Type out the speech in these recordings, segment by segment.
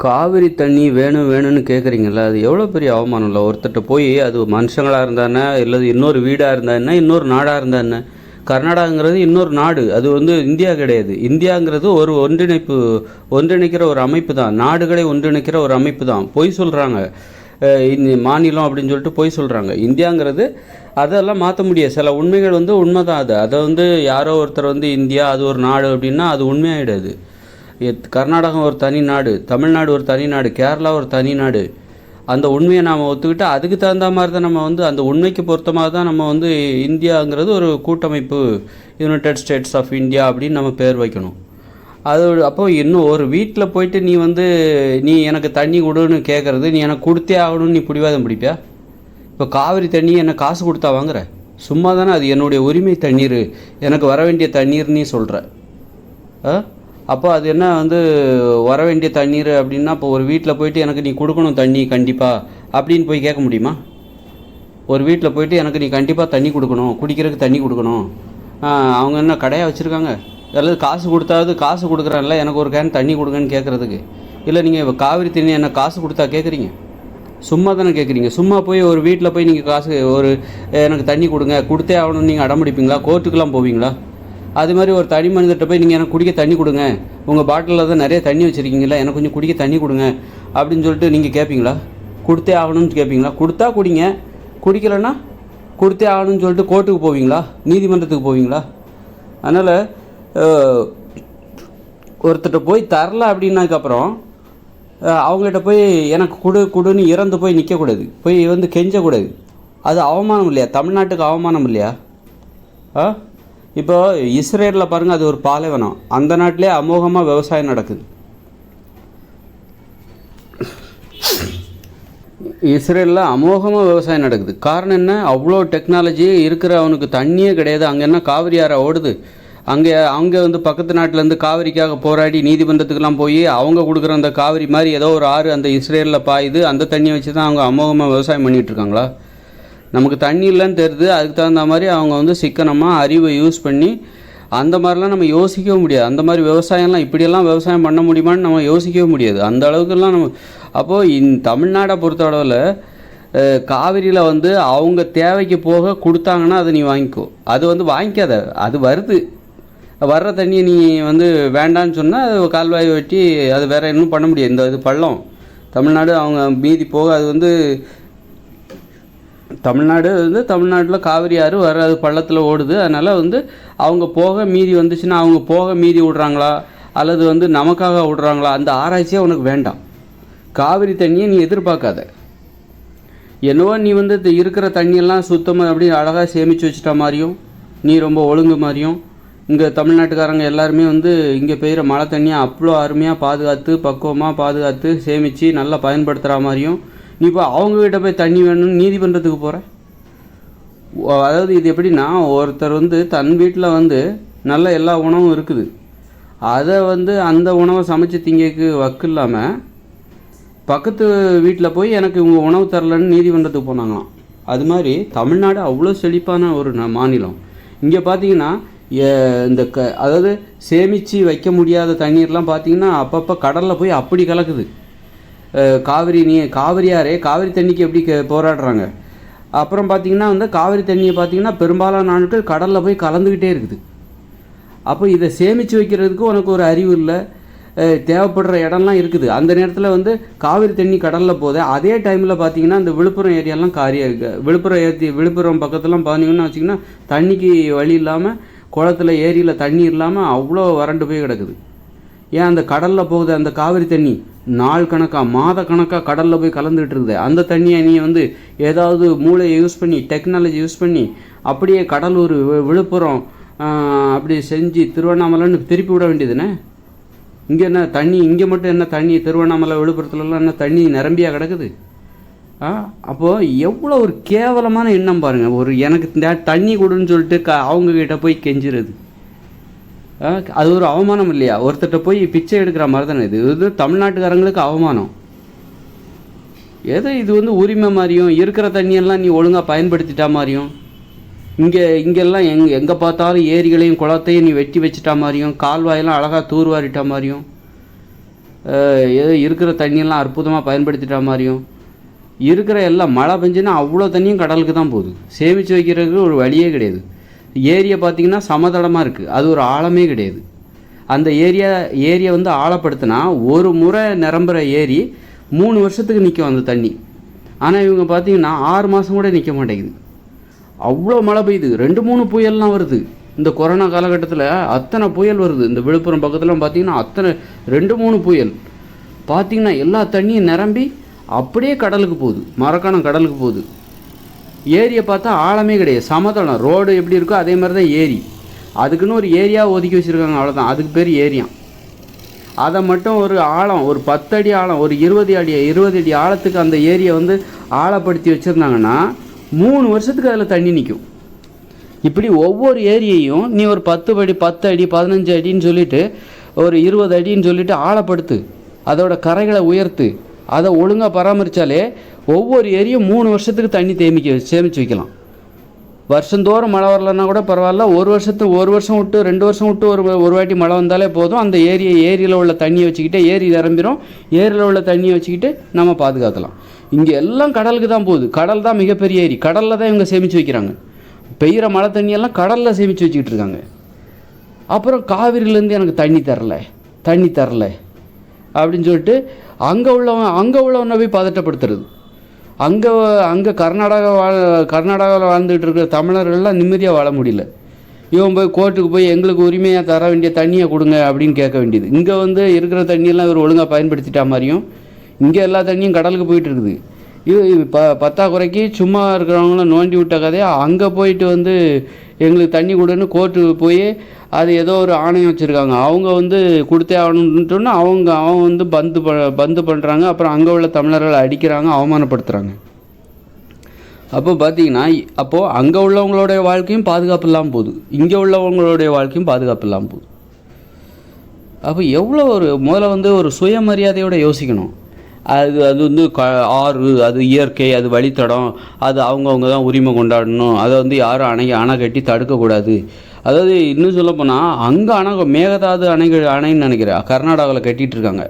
காவிரி தண்ணி வேணும் வேணும்னு கேட்குறீங்களா? அது எவ்வளோ பெரிய அவமானம் இல்லை? ஒருத்தர்கிட்ட போய் அது மனுஷங்களாக இருந்தானே, இல்லை இன்னொரு வீடாக இருந்தானே, இன்னொரு நாடாக இருந்தானே. கர்நாடகாங்கிறது இன்னொரு நாடு, அது இந்தியா கிடையாது. இந்தியாங்கிறது ஒரு ஒன்றிணைக்கிற ஒரு அமைப்பு தான், நாடுகளை ஒன்றிணைக்கிற ஒரு அமைப்பு தான். பொய் சொல்கிறாங்க, இந்த மாநிலம் அப்படின்னு சொல்லிட்டு பொய் சொல்கிறாங்க. இந்தியாங்கிறது அதெல்லாம் மாற்ற முடியாது. சில உண்மைகள் உண்மை தான். அதை யாரோ ஒருத்தர் இந்தியா அது ஒரு நாடு அப்படின்னா அது உண்மையாகிடாது. கர்நாடகம் ஒரு தனி நாடு, தமிழ்நாடு ஒரு தனி நாடு, கேரளா ஒரு தனி நாடு. அந்த உண்மையை நாம் ஒத்துக்கிட்டு அதுக்கு தகுந்த மாதிரி தான் நம்ம அந்த உண்மைக்கு பொருத்தமாக தான் நம்ம இந்தியாங்கிறது ஒரு கூட்டமைப்பு, யுனைடெட் ஸ்டேட்ஸ் ஆஃப் இந்தியா அப்படின்னு நம்ம பேர் வைக்கணும். அது அப்போது இன்னும் ஒரு வீட்டில் போயிட்டு நீ எனக்கு தண்ணி கொடுன்னு கேட்குறது, நீ எனக்கு கொடுத்தே ஆகணும்னு நீ பிடிவாதம் பிடிப்பியா? இப்போ காவிரி தண்ணி என்ன காசு கொடுத்தா வாங்குற? சும்மா தானே, அது என்னுடைய உரிமை தண்ணீர், எனக்கு வர வேண்டிய தண்ணீர் நீ சொல்கிற. அப்போ அது என்ன வர வேண்டிய தண்ணீர் அப்படின்னா, இப்போ ஒரு வீட்டில் போயிட்டு எனக்கு நீ கொடுக்கணும் தண்ணி கண்டிப்பாக அப்படின்னு போய் கேட்க முடியுமா? ஒரு வீட்டில் போயிட்டு எனக்கு நீ கண்டிப்பாக தண்ணி கொடுக்கணும், குடிக்கிறதுக்கு தண்ணி கொடுக்கணும், அவங்க என்ன கடையாக வச்சுருக்காங்க? அல்லது காசு கொடுத்தாவது காசு கொடுக்குறான்ல எனக்கு ஒரு கேன் தண்ணி கொடுங்கன்னு கேட்குறதுக்கு? இல்லை நீங்கள் காவிரி தண்ணி என்ன காசு கொடுத்தா கேட்குறீங்க? சும்மா தானே கேட்குறீங்க. சும்மா போய் ஒரு வீட்டில் போய் நீங்கள் காசு எனக்கு தண்ணி கொடுங்க கொடுத்தே ஆகணும்னு நீங்கள் அடம்பிடிப்பீங்களா? கோர்ட்டுக்கெலாம் போவீங்களா? அது மாதிரி ஒரு தனி மனிதர்கிட்ட போய் நீங்கள் எனக்கு குடிக்க தண்ணி கொடுங்க, உங்கள் பாட்டிலில் தான் நிறைய தண்ணி வச்சுருக்கீங்களா, எனக்கு கொஞ்சம் குடிக்க தண்ணி கொடுங்க அப்படின்னு சொல்லிட்டு நீங்கள் கேட்பீங்களா? கொடுத்தே ஆகணும்னு கேட்பீங்களா? கொடுத்தா குடிங்க, குடிக்கலைன்னா கொடுத்தே ஆகணும்னு சொல்லிட்டு கோர்ட்டுக்கு போவீங்களா? நீதிமன்றத்துக்கு போவீங்களா? அதனால் ஒருத்தர்கிட்ட போய் தரல அப்படின்னாக்கப்புறம் அவங்ககிட்ட போய் எனக்கு கொடுன்னு இறந்து போய் நிற்கக்கூடாது, போய் கெஞ்சக்கூடாது. அது அவமானம் இல்லையா? தமிழ்நாட்டுக்கு அவமானம் இல்லையா? இப்போ இஸ்ரேலில் பாருங்கள், அது ஒரு பாலைவனம், அந்த நாட்டிலே அமோகமாக விவசாயம் நடக்குது. இஸ்ரேலில் அமோகமாக விவசாயம் நடக்குது. காரணம் என்ன? அவ்வளோ டெக்னாலஜி இருக்கிற, அவனுக்கு தண்ணியே கிடையாது. அங்கே என்ன காவிரி ஆறா ஓடுது? அங்கே பக்கத்து நாட்டிலேருந்து காவிரிக்காக போராடி நீதிமன்றத்துக்கெல்லாம் போய் அவங்க கொடுக்குற அந்த காவிரி மாதிரி ஏதோ ஒரு ஆறு அந்த இஸ்ரேலில் பாயுது, அந்த தண்ணியை வச்சு தான் அவங்க அமோகமாக விவசாயம் பண்ணிகிட்ருக்காங்களா? நமக்கு தண்ணி இல்லைன்னு தெரியுது, அதுக்கு தகுந்த மாதிரி அவங்க சிக்கனமாக அறிவை யூஸ் பண்ணி அந்த மாதிரிலாம் நம்ம யோசிக்கவே முடியாது. அந்த மாதிரி விவசாயம்லாம் இப்படியெல்லாம் விவசாயம் பண்ண முடியுமான்னு நம்ம யோசிக்கவே முடியாது. அந்த அளவுக்குலாம் நம்ம அப்போது தமிழ்நாடை பொறுத்த அளவில் காவிரியில் அவங்க தேவைக்கு போக கொடுத்தாங்கன்னா அதை நீ வாங்கிக்கோ. அது வாங்கிக்காத, அது வர்ற தண்ணியை நீ வேண்டான்னு சொன்னால் கால்வாய் வெட்டி அது வேறு இன்னும் பண்ண முடியாது. இது பள்ளம் தமிழ்நாடு, அவங்க மீதி போக அது தமிழ்நாட்டில் காவிரி ஆறு வர அது பள்ளத்தில் ஓடுது. அதனால் அவங்க போக மீதி வந்துச்சுன்னா அவங்க போக மீதி விட்றாங்களா அல்லது நமக்காக விட்றாங்களா, அந்த ஆராய்ச்சியே உனக்கு வேண்டாம். காவிரி தண்ணியை நீ எதிர்பார்க்காத. என்னவோ நீ இருக்கிற தண்ணியெல்லாம் சுத்தமாக அப்படி அழகாக சேமித்து வச்சுட்டா மாதிரியும், நீ ரொம்ப ஒழுங்கு மாதிரியும், இங்கே தமிழ்நாட்டுக்காரங்க எல்லாருமே இங்கே பெய்கிற மழை தண்ணியை அவ்வளோ அருமையாக பாதுகாத்து பக்குவமாக பாதுகாத்து சேமித்து நல்லா பயன்படுத்துகிற மாதிரியும் நீ இப்போ அவங்ககிட்ட போய் தண்ணி வேணும்னு நீதிமன்றத்துக்கு போகிற. அதாவது இது எப்படின்னா, ஒருத்தர் தன் வீட்டில் நல்ல எல்லா உணவும் இருக்குது, அதை அந்த உணவை சமைச்சு திங்கைக்கு வக்கு இல்லாமல் பக்கத்து வீட்டில் போய் எனக்கு இவங்க உணவு தரலன்னு நீதிமன்றத்துக்கு போனாங்களாம். அது மாதிரி தமிழ்நாடு அவ்வளோ செழிப்பான ஒரு மாநிலம். இங்கே பார்த்தீங்கன்னா அதாவது சேமித்து வைக்க முடியாத தண்ணீர்லாம் பார்த்தீங்கன்னா அப்பப்போ கடலில் போய் அப்படி கலக்குது. காவிரி தண்ணிக்கு எப்படி போராடுறாங்க. அப்புறம் பார்த்திங்கன்னா காவிரி தண்ணியை பார்த்திங்கன்னா பெரும்பாலான நாட்கள் கடலில் போய் கலந்துக்கிட்டே இருக்குது. அப்போ இதை சேமித்து வைக்கிறதுக்கு உனக்கு ஒரு அறிவு இல்லை, தேவைப்படுற இடம்லாம் இருக்குது. அந்த நேரத்தில் காவிரி தண்ணி கடலில் போகுது. அதே டைமில் பார்த்திங்கன்னா இந்த விழுப்புரம் ஏரியாலாம் விழுப்புரம் பக்கத்துலாம் பார்த்தீங்கன்னா வச்சிங்கன்னா தண்ணிக்கு வழி இல்லாமல், குளத்தில் ஏரியில் தண்ணி இல்லாமல் அவ்வளோ வறண்டு போய் கிடக்குது. ஏன்? அந்த கடலில் போகுது அந்த காவிரி தண்ணி நாள் கணக்காக மாத கணக்காக கடலில் போய் கலந்துகிட்டு இருக்குது. அந்த தண்ணியை நீ ஏதாவது மூளையை யூஸ் பண்ணி டெக்னாலஜி யூஸ் பண்ணி அப்படியே கடலூர் விழுப்புரம் அப்படி செஞ்சு திருவண்ணாமலைன்னு திருப்பி விட வேண்டியதுன்னு. இங்கே என்ன தண்ணி, இங்கே மட்டும் என்ன தண்ணி, திருவண்ணாமலை விழுப்புரத்துலலாம் என்ன தண்ணி நிரம்பியாக கிடக்குது? அப்போது எவ்வளோ ஒரு கேவலமான எண்ணம் பாருங்கள். ஒரு எனக்கு தண்ணி கொடுன்னு சொல்லிட்டு அவங்கக்கிட்ட போய் கெஞ்சுறது, அது ஒரு அவமானம் இல்லையா? ஒருத்தர்கிட்ட போய் பிச்சை எடுக்கிற மாதிரி தானே இது தமிழ்நாட்டுக்காரங்களுக்கு அவமானம். ஏதோ இது உரிமை மாதிரியும், இருக்கிற தண்ணியெல்லாம் நீ ஒழுங்காக பயன்படுத்திட்டா மாதிரியும், இங்கெல்லாம் எங்கே பார்த்தாலும் ஏரிகளையும் குளத்தையும் நீ வெட்டி வச்சிட்டா மாதிரியும், கால்வாயெல்லாம் அழகாக தூர்வாரிட்டா மாதிரியும், ஏதோ இருக்கிற தண்ணியெல்லாம் அற்புதமாக பயன்படுத்திட்ட மாதிரியும், இருக்கிற எல்லாம் மழை பெஞ்சுன்னா அவ்வளோ தண்ணியும் கடலுக்கு தான் போகுது. சேமித்து வைக்கிறதுக்கு ஒரு வழியே கிடையாது. ஏரியை பார்த்திங்கன்னா சமதளமாக இருக்குது, அது ஒரு ஆழமே கிடையாது. அந்த ஏரியை வந்து ஆழப்படுத்தினா ஒரு முறை நிரம்புகிற ஏரி 3 வருஷத்துக்கு நிற்கும் அந்த தண்ணி. ஆனால் இவங்க பார்த்திங்கன்னா 6 மாதம் கூட நிற்க மாட்டேங்குது. அவ்வளோ மழை பெய்யுது, 2-3 புயல்லாம் வருது. இந்த கொரோனா காலகட்டத்தில் அத்தனை புயல் வருது. இந்த விழுப்புரம் பக்கத்தில் பார்த்திங்கன்னா அத்தனை 2-3 புயல் பார்த்திங்கன்னா எல்லா தண்ணியும் நிரம்பி அப்படியே கடலுக்கு போகுது, மரக்காணம் கடலுக்கு போகுது. ஏரியை பார்த்தா ஆழமே கிடையாது, சமதளம். ரோடு எப்படி இருக்கோ அதே மாதிரி தான் ஏரி. அதுக்குன்னு ஒரு ஏரியா ஒதுக்கி வச்சுருக்காங்க, அவ்வளோதான். அதுக்கு பேர் ஏரியா. அதை மட்டும் ஒரு ஆழம், ஒரு 10 அடி ஆழம், ஒரு 20 அடி ஆழத்துக்கு அந்த ஏரியை வந்து ஆழப்படுத்தி வச்சுருந்தாங்கன்னா 3 வருஷத்துக்கு அதில் தண்ணி நிற்கும். இப்படி ஒவ்வொரு ஏரியையும் நீ ஒரு 10 அடி 15 அடின்னு சொல்லிவிட்டு, ஒரு 20 அடின்னு சொல்லிவிட்டு ஆழப்படுத்து, அதோட கரைகளை உயர்த்து, அதை ஒழுங்காக பராமரித்தாலே ஒவ்வொரு ஏரியும் 3 வருஷத்துக்கு தண்ணி சேமித்து வைக்கலாம். வருஷந்தோறும் மழை வரலன்னா கூட பரவாயில்ல, ஒரு வருஷம் விட்டு 2 வருஷம் விட்டு ஒரு வாட்டி மழை வந்தாலே போதும். அந்த ஏரியில் உள்ள தண்ணியை வச்சுக்கிட்டு ஏரி நிரம்பிடும். ஏரியில் உள்ள தண்ணியை வச்சுக்கிட்டு நம்ம பாதுகாக்கலாம். இங்கே எல்லாம் கடலுக்கு தான் போகுது. கடல் தான் மிகப்பெரிய ஏரி, கடலில் தான் இவங்க சேமித்து வைக்கிறாங்க. பெய்கிற மழை தண்ணியெல்லாம் கடலில் சேமித்து வச்சுக்கிட்டு இருக்காங்க. அப்புறம் காவிரியிலேருந்து எனக்கு தண்ணி தரல அப்படின்னு சொல்லிட்டு அங்கே உள்ளவனை போய் பதட்டப்படுத்துறது. அங்கே கர்நாடகாவில் வாழ்ந்துகிட்டு இருக்கிற தமிழர்கள்லாம் நிம்மதியாக வாழ முடியல. இவன் போய் கோர்ட்டுக்கு போய் எங்களுக்கு உரிமையாக தர வேண்டிய தண்ணியை கொடுங்க அப்படின்னு கேட்க வேண்டியது. இங்கே வந்து இருக்கிற தண்ணியெல்லாம் இவர் ஒழுங்காக பயன்படுத்திட்டா மாதிரியும் இங்கே எல்லா தண்ணியும் கடலுக்கு போயிட்டு இருக்குது. இது பத்தாக்குறைக்கு சும்மா இருக்கிறவங்களாம் நோண்டி விட்ட கதையாக அங்கே போயிட்டு வந்து எங்களுக்கு தண்ணி கொடுன்னு கோர்ட்டுக்கு போய் அது ஏதோ ஒரு ஆணையம் வச்சுருக்காங்க. அவங்க வந்து கொடுத்தே ஆகணுன்ட்டுன்னு அவன் வந்து பந்து பண்ணுறாங்க. அப்புறம் அங்கே உள்ள தமிழர்களை அடிக்கிறாங்க, அவமானப்படுத்துகிறாங்க. அப்போ பார்த்தீங்கன்னா அங்கே உள்ளவங்களுடைய வாழ்க்கையும் பாதுகாப்பு இல்லாமல் போகுது, இங்கே உள்ளவங்களுடைய வாழ்க்கையும் பாதுகாப்பு இல்லாமல் போகுது. அப்போ எவ்வளோ முதல்ல வந்து ஒரு சுயமரியாதையோடு யோசிக்கணும். அது வந்து ஆறு, அது இயற்கை, அது வழித்தடம், அது அவங்கவுங்க தான் உரிமை கொண்டாடணும். அதை வந்து யாரும் அணை கட்டி தடுக்கக்கூடாது. அதாவது இன்னும் சொல்லப்போனால் அங்கே மேகதாது அணைன்னு நினைக்கிறேன் கர்நாடகாவில் கட்டிகிட்டு இருக்காங்க.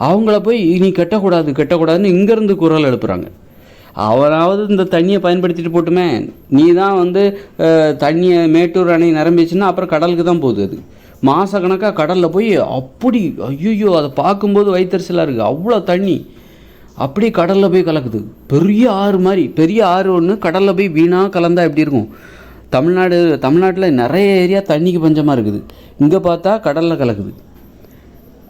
அவங்கள போய் நீ கட்டக்கூடாதுன்னு இங்கேருந்து குரல் எழுப்புறாங்க. அவராவது இந்த தண்ணியை பயன்படுத்திட்டு போட்டுமே, நீ தான் வந்து தண்ணியை மேட்டூர் அணை நிரம்பிச்சுன்னா அப்புறம் கடலுக்கு தான் போகுது. அது மாதக்கணக்காக கடலில் போய் அப்படி ஐயோ அதை பார்க்கும்போது வயிற்றுச்சலாக இருக்குது. அவ்வளோ தண்ணி அப்படி கடலில் போய் கலக்குது. பெரிய ஆறு மாதிரி, பெரிய ஆறு ஒன்று கடலில் போய் வீணாக கலந்தால் எப்படி இருக்கும்? தமிழ்நாட்டில் நிறைய ஏரியா தண்ணிக்கு பஞ்சமாக இருக்குது. இங்கே பார்த்தா கடலில் கலக்குது.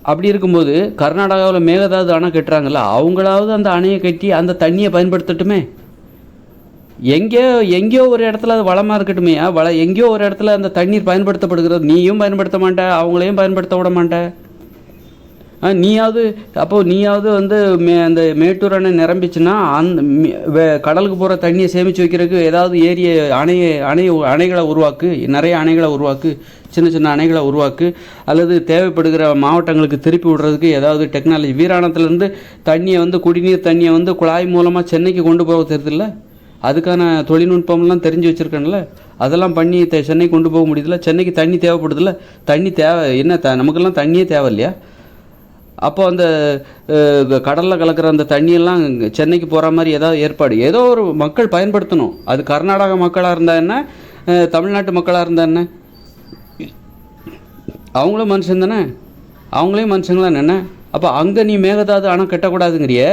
அப்படி இருக்கும்போது கர்நாடகாவில் மேகதாது அணை கட்டுறாங்கல்ல, அவங்களாவது அந்த அணையை கட்டி அந்த தண்ணியை பயன்படுத்தட்டுமே. எங்கேயோ ஒரு இடத்துல அது வளமாக இருக்கட்டுமே. எங்கேயோ ஒரு இடத்துல அந்த தண்ணீர் பயன்படுத்தப்படுகிறது. நீயும் பயன்படுத்த மாட்ட, அவங்களையும் பயன்படுத்த விட மாட்ட. நீயாவது வந்து அந்த மேட்டூர் அணை நிரம்பிச்சுன்னா கடலுக்கு போகிற தண்ணியை சேமித்து வைக்கிறதுக்கு ஏதாவது அணைகளை உருவாக்கு, நிறைய அணைகளை உருவாக்கு, சின்ன அணைகளை உருவாக்கு. அல்லது தேவைப்படுகிற மாவட்டங்களுக்கு திருப்பி விடுறதுக்கு ஏதாவது டெக்னாலஜி, வீராணத்துலேருந்து தண்ணியை வந்து குடிநீர் தண்ணியை வந்து குழாய் மூலமாக சென்னைக்கு கொண்டு போக தெரியுதுல்ல, அதுக்கான தொழில்நுட்பம்லாம் தெரிஞ்சு வச்சுருக்கேன்ல, அதெல்லாம் பண்ணி சென்னைக்கு கொண்டு போக முடியுதுல்ல. சென்னைக்கு தண்ணி தேவைப்படுதில்ல, தண்ணி நமக்கெல்லாம் தண்ணியே தேவை இல்லையா? அப்போ அந்த கடலில் கலக்கிற அந்த தண்ணியெல்லாம் சென்னைக்கு போகிற மாதிரி ஏதாவது ஏற்பாடு, ஏதோ ஒரு மக்கள் பயன்படுத்தணும். அது கர்நாடக மக்களாக இருந்தால் என்ன, தமிழ்நாட்டு மக்களாக இருந்தால் என்ன, அவங்களும் மனுஷன் தானே, அவங்களையும் மனுஷங்களாம் என்ன. அப்போ அங்கே நீ மேகதாது அணை கட்டக்கூடாதுங்கிறிய,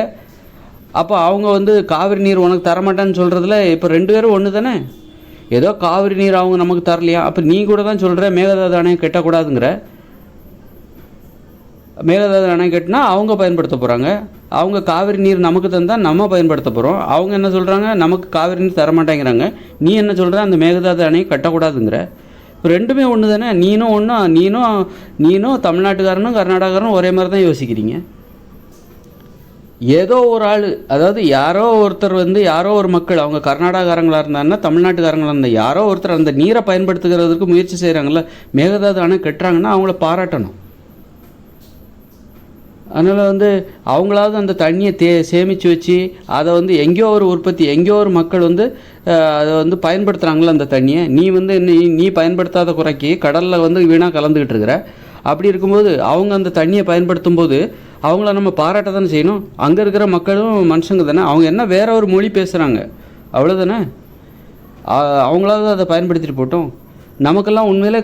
அப்போ அவங்க வந்து காவிரி நீர் உனக்கு தரமாட்டேன்னு சொல்கிறதுல இப்போ 2 பேரும் ஒன்று தானே. ஏதோ காவிரி நீர் அவங்க நமக்கு தரலையா, அப்போ நீ கூட தான் சொல்கிற மேகதாது அணையை கட்டக்கூடாதுங்கிற. மேகதாது அணை கட்டினா அவங்க பயன்படுத்த போகிறாங்க, அவங்க காவிரி நீர் நமக்கு தந்தால் நம்ம பயன்படுத்த போகிறோம். அவங்க என்ன சொல்கிறாங்க, நமக்கு காவிரி நீர் தரமாட்டேங்கிறாங்க. நீ என்ன சொல்கிற, அந்த மேகதாது அணையை கட்டக்கூடாதுங்கிற. இப்போ 2மே ஒன்று தானே. நீனும் தமிழ்நாட்டுக்காரனும் கர்நாடகாரனும் ஒரே மாதிரி தான் யோசிக்கிறீங்க. ஏதோ ஒரு ஆள், அதாவது யாரோ ஒருத்தர் வந்து யாரோ ஒரு மக்கள், அவங்க கர்நாடகாரங்களாக இருந்தாங்கன்னா தமிழ்நாட்டுக்காரங்களாக இருந்தால் யாரோ ஒருத்தர் அந்த நீரை பயன்படுத்துகிறதுக்கு முயற்சி செய்கிறாங்கல்ல, மேகதாது அணை கட்டுறாங்கன்னா அவங்கள பாராட்டணும். அதனால் வந்து அவங்களாவது அந்த தண்ணியை சேமித்து வச்சு அதை வந்து எங்கேயோ ஒரு உற்பத்தி, எங்கேயோ ஒரு மக்கள் வந்து அதை வந்து பயன்படுத்துகிறாங்களோ அந்த தண்ணியை. நீ வந்து நீ பயன்படுத்தாத குறைக்கு கடலில் வந்து வீணாக கலந்துக்கிட்டு இருக்கிற. அப்படி இருக்கும்போது அவங்க அந்த தண்ணியை பயன்படுத்தும் போது அவங்கள நம்ம பாராட்ட தானே செய்யணும். அங்கே இருக்கிற மக்களும் மனுஷங்க தானே, அவங்க என்ன வேற ஒரு மொழி பேசுகிறாங்க அவ்வளோதானே, அவங்களாவது அதை பயன்படுத்திட்டு போட்டோம். நமக்கெல்லாம் உண்மையிலே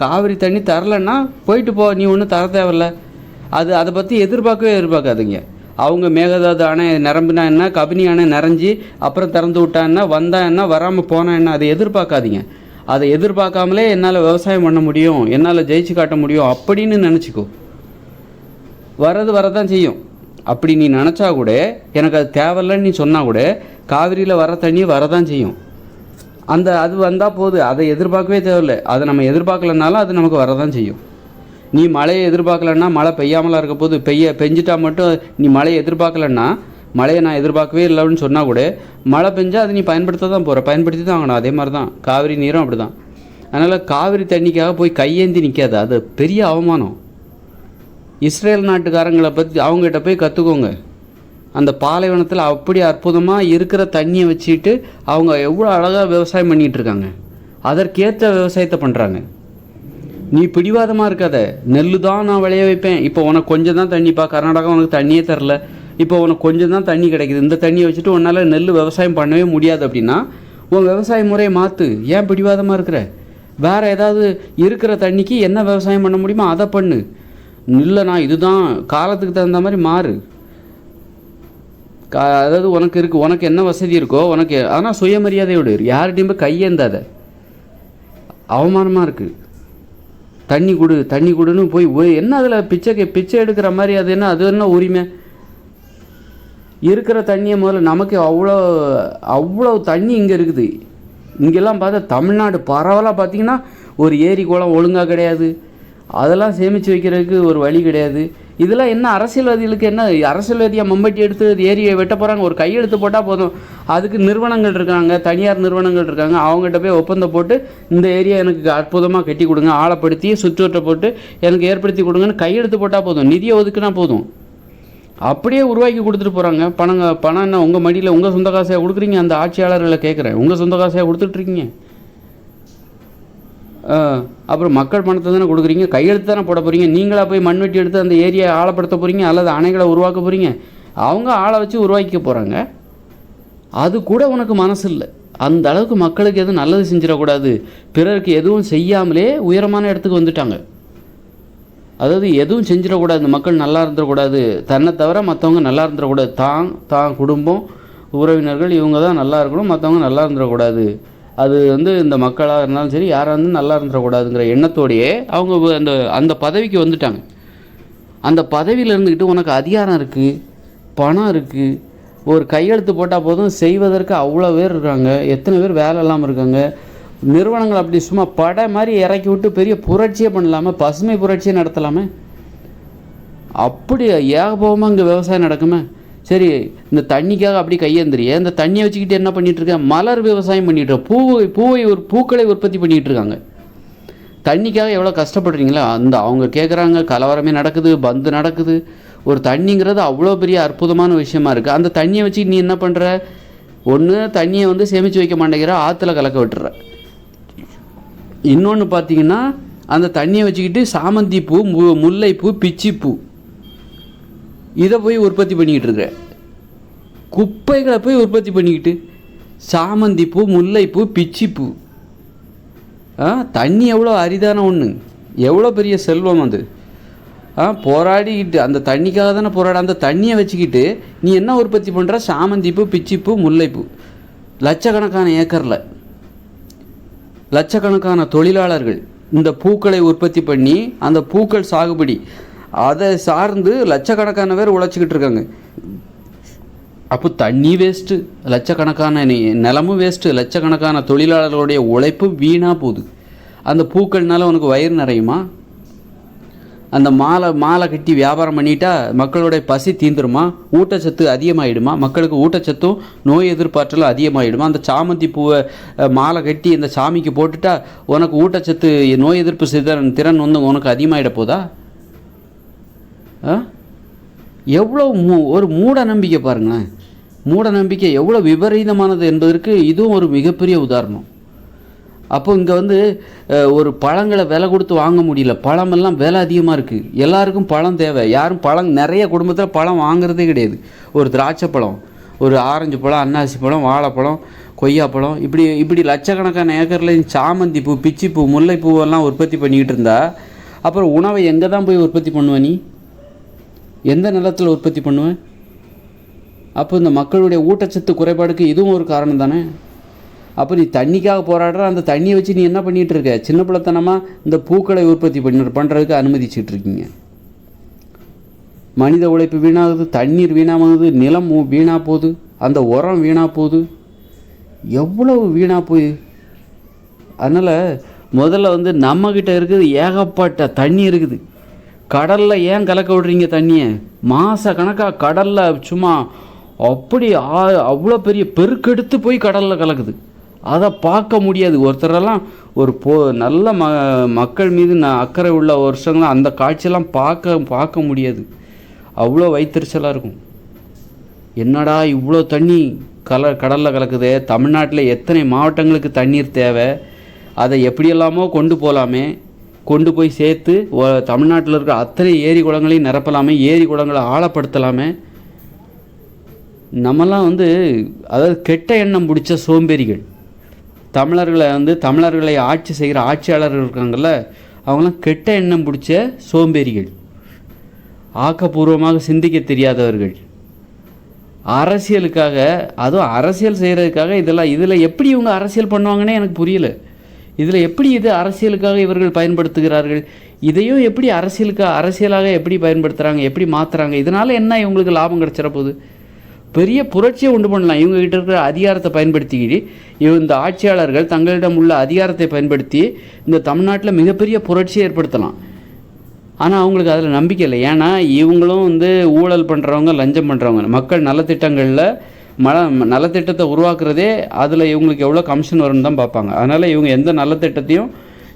காவிரி தண்ணி தரலைன்னா போயிட்டு போ, நீ ஒன்றும் தர தேவையில்ல. அதை பற்றி எதிர்பார்க்காதீங்க. அவங்க மேகதாது அணை நிரம்பினா என்ன, கபினி அணை நிறைஞ்சி அப்புறம் திறந்து விட்டா என்ன, வந்தா என்ன, வராமல் போனா என்ன, அதை எதிர்பார்க்காதீங்க. அதை எதிர்பார்க்காமலே என்னால் விவசாயம் பண்ண முடியும், என்னால் ஜெயிச்சு காட்ட முடியும் அப்படின்னு நினச்சிக்கோ. வரதான் செய்யும். அப்படி நீ நினச்சா கூட, எனக்கு அது தேவையில்லைன்னு நீ சொன்னால் கூட, காவிரியில் வர தண்ணி வரதான் செய்யும். அது வந்தால் போகுது, அதை எதிர்பார்க்கவே தேவையில்லை. அதை நம்ம எதிர்பார்க்கலனாலும் அது நமக்கு வரதான் செய்யும். நீ மழையை எதிர்பார்க்கலன்னா மழை பெய்யாமலாம் இருக்க போது, பெஞ்சிட்டா மட்டும் நீ மழையை எதிர்பார்க்கலன்னா, மழையை நான் எதிர்பார்க்கவே இல்லைன்னு சொன்னால் கூட மழை பெஞ்சால் அதை நீ பயன்படுத்த தான் போகிற, பயன்படுத்தி தான் ஆகணும். அதே மாதிரி தான் காவிரி நீரும் அப்படி தான். அதனால் காவிரி தண்ணிக்காக போய் கையேந்தி நிற்காது, அது பெரிய அவமானம். இஸ்ரேல் நாட்டுக்காரங்களை பற்றி அவங்ககிட்ட போய் கற்றுக்கோங்க. அந்த பாலைவனத்தில் அப்படி அற்புதமாக இருக்கிற தண்ணியை வச்சுட்டு அவங்க எவ்வளோ அழகாக விவசாயம் பண்ணிகிட்டு இருக்காங்க, அதற்கேற்ற விவசாயத்தை பண்ணுறாங்க. நீ பிடிவாதமாக இருக்காத, நெல் தான் நான் விளைய வைப்பேன், இப்போ உனக்கு கொஞ்சம் தான் தண்ணிப்பா, கர்நாடகா உனக்கு தண்ணியே தரல, இப்போ உனக்கு கொஞ்சம் தான் தண்ணி கிடைக்குது, இந்த தண்ணியை வச்சுட்டு உன்னால் நெல் விவசாயம் பண்ணவே முடியாது அப்படின்னா உன் விவசாய முறையை மாற்று. ஏன் பிடிவாதமாக இருக்கிற? வேறு ஏதாவது இருக்கிற தண்ணிக்கு என்ன விவசாயம் பண்ண முடியுமோ அதை பண்ணு. இல்லைண்ணா இதுதான் காலத்துக்கு தகுந்த மாதிரி மாறு. அதாவது உனக்கு என்ன வசதி இருக்கோ உனக்கு, ஆனால் சுயமரியாதையோடு யார்கிட்டையும் போய் கையேந்தாத. அவமானமாக இருக்குது. தண்ணி கொடுன்னு போய் என்ன அதில் பிச்சை எடுக்கிற மாதிரி, அது என்ன உரிமை? இருக்கிற தண்ணியை முதல்ல, நமக்கு அவ்வளோ தண்ணி இங்கே இருக்குது. இங்கெல்லாம் பார்த்தா தமிழ்நாடு பரவலாக பார்த்தீங்கன்னா ஒரு ஏரி குளம் ஒழுங்காக கிடையாது, அதெல்லாம் சேமித்து வைக்கிறதுக்கு ஒரு வழி கிடையாது. இதெல்லாம் என்ன அரசியல்வாதிகளுக்கு என்ன, அரசியல்வாதியாக மம்பட்டி எடுத்து ஏரியை வெட்ட போகிறாங்க, ஒரு கையெழுத்து போட்டால் போதும். அதுக்கு நிறுவனங்கள் இருக்காங்க, தனியார் நிறுவனங்கள் இருக்காங்க, அவங்ககிட்ட போய் ஒப்பந்தம் போட்டு இந்த ஏரியா எனக்கு அற்புதமாக கட்டி கொடுங்க, ஆழப்படுத்தி சுற்றுவட்டை போட்டு எனக்கு ஏற்படுத்தி கொடுங்கன்னு கையெழுத்து போட்டால் போதும், நிதியை ஒதுக்குனா போதும். அப்படியே உருவாக்கி கொடுத்துட்டு போகிறாங்க. பணம் என்ன உங்கள் மடியில் உங்கள் சொந்த காசையாக கொடுக்குறீங்க? அந்த ஆட்சியாளர்களை கேட்குறேன், உங்கள் சொந்த காசையாக கொடுத்துட்ருக்கீங்க? அப்புறம் மக்கள் பணத்தை தானே கொடுக்குறீங்க, கையெழுத்து தானே போட போகிறீங்க. நீங்களாக போய் மண்வெட்டி எடுத்து அந்த ஏரியை ஆழப்படுத்த போகிறீங்க அல்லது அணைகளை உருவாக்க போகிறீங்க? அவங்க ஆளை வச்சு உருவாக்கிக்க போகிறாங்க. அது கூட உனக்கு மனசு இல்லை. அந்த அளவுக்கு மக்களுக்கு எதுவும் நல்லது செஞ்சிடக்கூடாது, பிறருக்கு எதுவும் செய்யாமலே உயரமான இடத்துக்கு வந்துட்டாங்க. அதாவது எதுவும் செஞ்சிடக்கூடாது, இந்த மக்கள் நல்லா இருந்துடக்கூடாது, தன்னை தவிர மற்றவங்க நல்லா இருந்துடக்கூடாது, தான் குடும்பம் உறவினர்கள் இவங்க தான் நல்லா இருக்கணும், மற்றவங்க நல்லா இருந்துடக்கூடாது. அது இந்த மக்களாக இருந்தாலும் சரி யாராக இருந்தாலும் நல்லா இருந்துடக்கூடாதுங்கிற எண்ணத்தோடையே அவங்க அந்த பதவிக்கு வந்துட்டாங்க. அந்த பதவியில் இருந்துக்கிட்டு உனக்கு அதிகாரம் இருக்குது, பணம் இருக்குது, ஒரு கையெழுத்து போட்டால் போதும் செய்வதற்கு அவ்வளோ பேர் இருக்காங்க, எத்தனை பேர் வேலை இல்லாமல் இருக்காங்க. நிறுவனங்கள் அப்படி சும்மா படை மாதிரி இறக்கி விட்டு பெரிய புரட்சியே பண்ணலாமல், பசுமை புரட்சியை நடத்தலாமே. அப்படி ஏகபோகமாக இங்கே விவசாயம் நடக்குமே. சரி, இந்த தண்ணிக்காக அப்படி கையேந்திரியே, இந்த தண்ணியை வச்சுக்கிட்டு என்ன பண்ணிகிட்ருக்கேன்? மலர் விவசாயம் பண்ணிகிட்டு பூக்களை உற்பத்தி பண்ணிகிட்டு இருக்காங்க. தண்ணிக்காக எவ்வளோ கஷ்டப்படுறீங்களா? அவங்க கேட்குறாங்க, கலவரமே நடக்குது, பந்து நடக்குது. ஒரு தண்ணிங்கிறது அவ்வளோ பெரிய அற்புதமான விஷயமா இருக்குது. அந்த தண்ணியை வச்சு நீ என்ன பண்ணுற? ஒன்று தண்ணியை சேமித்து வைக்க மாட்டேங்கிற, ஆற்றுல கலக்க விட்டுற. இன்னொன்று பார்த்தீங்கன்னா அந்த தண்ணியை வச்சுக்கிட்டு சாமந்தி பூ, முல்லைப்பூ, பிச்சிப்பூ இதை போய் உற்பத்தி பண்ணிக்கிட்டு இருக்கிற. குப்பைகளை போய் உற்பத்தி பண்ணிக்கிட்டு சாமந்தி பூ, முல்லைப்பூ, பிச்சிப்பூ. தண்ணி எவ்வளோ அரிதான ஒன்று, எவ்வளோ பெரிய செல்வம் அது. போராடிக்கிட்டு அந்த தண்ணிக்காக தானே போராட. அந்த தண்ணியை வச்சுக்கிட்டு நீ என்ன உற்பத்தி பண்ணுற? சாமந்திப்பூ, பிச்சிப்பூ, முல்லைப்பூ. லட்சக்கணக்கான ஏக்கரில் லட்சக்கணக்கான தொழிலாளர்கள் இந்த பூக்களை உற்பத்தி பண்ணி அந்த பூக்கள் சாகுபடி அதை சார்ந்து லட்சக்கணக்கான பேர் உழைச்சிக்கிட்டு இருக்காங்க. அப்போ தண்ணி வேஸ்ட்டு, லட்சக்கணக்கான நிலமும் வேஸ்ட்டு, லட்சக்கணக்கான தொழிலாளர்களுடைய உழைப்பு வீணாக போகுது. அந்த பூக்கள்னால உனக்கு வயிறு நிறையுமா? அந்த மாலை கட்டி வியாபாரம் பண்ணிட்டா மக்களுடைய பசி தீந்துருமா? ஊட்டச்சத்து அதிகமாகிடுமா? மக்களுக்கு ஊட்டச்சத்தும் நோய் எதிர்ப்பாற்றலும் அதிகமாகிடுமா? அந்த சாமந்தி பூவை மாலை கட்டி இந்த சாமிக்கு போட்டுட்டா உனக்கு ஊட்டச்சத்து நோய் எதிர்ப்பு திறன் உனக்கு அதிகமாகிட போதா? எவ்வளோ ஒரு மூட நம்பிக்கை பாருங்களேன். மூட நம்பிக்கை எவ்வளோ விபரீதமானது என்பதற்கு இதுவும் ஒரு மிகப்பெரிய உதாரணம். அப்போ இங்கே வந்து ஒரு பழங்களை விலை கொடுத்து வாங்க முடியல, பழமெல்லாம் விலை அதிகமாக இருக்குது. எல்லாருக்கும் பழம் தேவை, யாரும் பழம் நிறைய குடும்பத்தில் பழம் வாங்குறதே கிடையாது. ஒரு திராட்சை பழம், ஒரு ஆரஞ்சு பழம், அன்னாசி பழம், வாழைப்பழம், கொய்யாப்பழம், இப்படி லட்சக்கணக்கான ஏக்கரில் சாமந்தி பூ, பிச்சிப்பூ, முல்லைப்பூவெல்லாம் உற்பத்தி பண்ணிக்கிட்டு இருந்தா அப்புறம் உணவை எங்கே தான் போய் உற்பத்தி பண்ணுவேன்? நீ எந்த நிலத்தில் உற்பத்தி பண்ணுவேன்? அப்போ இந்த மக்களுடைய ஊட்டச்சத்து குறைபாடுக்கு இதுவும் ஒரு காரணம் தானே. அப்போ நீ தண்ணிக்காக போராடுற, அந்த தண்ணியை வச்சு நீ என்ன பண்ணிகிட்டு இருக்க? சின்ன பிள்ளைத்தனமாக இந்த பூக்களை உற்பத்தி பண்ணுறதுக்கு அனுமதிச்சுட்டு இருக்கீங்க. மனித உழைப்பு வீணாகுது, தண்ணீர் வீணாகுது, நிலம் வீணாக போகுது, அந்த உரம் வீணாக போகுது, எவ்வளவு வீணாக போகுது. அதனால் முதல்ல வந்து நம்மக்கிட்ட இருக்குது ஏகப்பட்ட தண்ணி இருக்குது. கடலில் ஏன் கலக்க விடுறீங்க தண்ணியை? மாத கணக்காக கடலில் சும்மா அப்படி அவ்வளோ பெரிய பெருக்கெடுத்து போய் கடலில் கலக்குது. அதை பார்க்க முடியாது. ஒருத்தரெல்லாம் ஒரு நல்ல மக்கள் மீது அக்கறை உள்ள வருஷங்களாம் அந்த காட்சியெல்லாம் பார்க்க முடியாது. அவ்வளோ வயிற்றுச்சலாக இருக்கும். என்னடா இவ்வளோ தண்ணி கடலில் கலக்குது, தமிழ்நாட்டில் எத்தனை மாவட்டங்களுக்கு தண்ணீர் தேவை, அதை எப்படியெல்லாமோ கொண்டு போகலாமே, கொண்டு போய் சேர்த்து தமிழ்நாட்டில் இருக்கிற அத்தனை ஏரி குளங்களையும் நிரப்பலாமே, ஏரி குளங்களை ஆழப்படுத்தலாமே. நம்மலாம் வந்து அதாவது கெட்ட எண்ணம் பிடிச்ச சோம்பேறிகள். தமிழர்களை ஆட்சி செய்கிற ஆட்சியாளர்கள் இருக்காங்கள்ல, அவங்களாம் கெட்ட எண்ணம் பிடிச்ச சோம்பேறிகள், ஆக்கப்பூர்வமாக சிந்திக்க தெரியாதவர்கள். அரசியலுக்காக, அதுவும் அரசியல் செய்கிறதுக்காக இதில் எப்படி இவங்க அரசியல் பண்ணுவாங்கன்னே எனக்கு புரியல. இதில் எப்படி இது அரசியலுக்காக இவர்கள் பயன்படுத்துகிறார்கள்? இதையும் எப்படி அரசியலாக எப்படி பயன்படுத்துகிறாங்க, எப்படி மாற்றுறாங்க? இதனால் என்ன இவங்களுக்கு லாபம் கிடச்சிட போகுது? பெரிய புரட்சியை உண்டு பண்ணலாம். இவங்ககிட்ட இருக்கிற அதிகாரத்தை பயன்படுத்திக்கிட்டு இந்த ஆட்சியாளர்கள் தங்களிடம் உள்ள அதிகாரத்தை பயன்படுத்தி இந்த தமிழ்நாட்டில் மிகப்பெரிய புரட்சியை ஏற்படுத்தலாம். ஆனால் அவங்களுக்கு அதில் நம்பிக்கை இல்லை. ஏன்னா இவங்களும் வந்து ஊழல் பண்ணுறவங்க, லஞ்சம் பண்ணுறவங்க. மக்கள் நலத்திட்டங்களில் நலத்திட்டத்தை உருவாக்குறதே அதில் இவங்களுக்கு எவ்வளோ கமிஷன் வரும்னு தான் பார்ப்பாங்க. அதனால் இவங்க எந்த நலத்திட்டத்தையும்